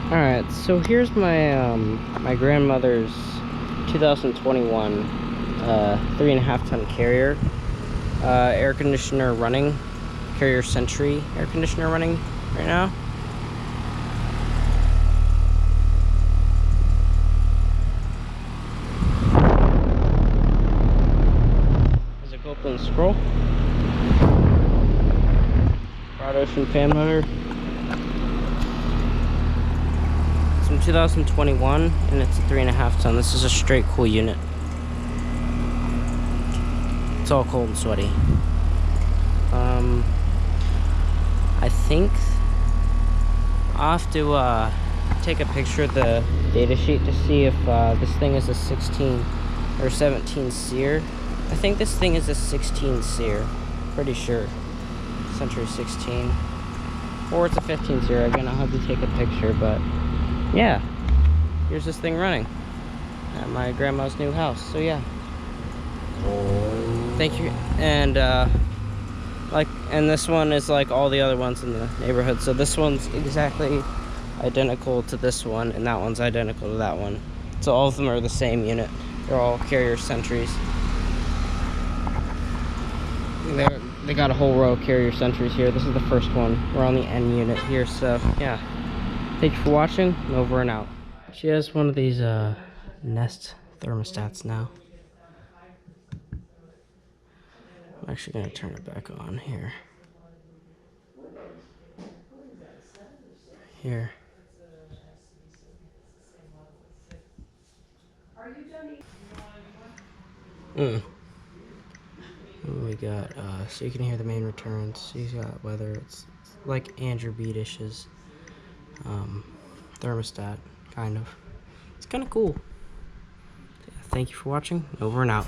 Alright, so here's my my grandmother's 2021 3.5 ton carrier. Air conditioner running. Carrier Sentry air conditioner running right now. There's a Copeland scroll. Broad Ocean fan motor. It's from 2021 and it's a 3.5 ton. This is a straight cool unit. It's all cold and sweaty. I think I'll have to take a picture of the data sheet to see if this thing is a 16 or 17 SEER. I think this thing is a 16 SEER. Pretty sure. Sentry 16. Or it's a 15 SEER. Again, I'll have to take a picture, but yeah. Here's this thing running at my grandma's new house. So yeah. Thank you. And this one is like all the other ones in the neighborhood. So this one's exactly identical to this one, and that one's identical to that one. So all of them are the same unit. They're all carrier Sentries. They got a whole row of carrier Sentries here. This is the first one. We're on the N unit here, so yeah. Thank you for watching. Over and out. She has one of these Nest thermostats now. I'm actually going to turn it back on here. Here. We got, so you can hear the main returns. She's got weather. It's like Andrew Beedish's thermostat, kind of. It's kind of cool. Yeah, thank you for watching. Over and out.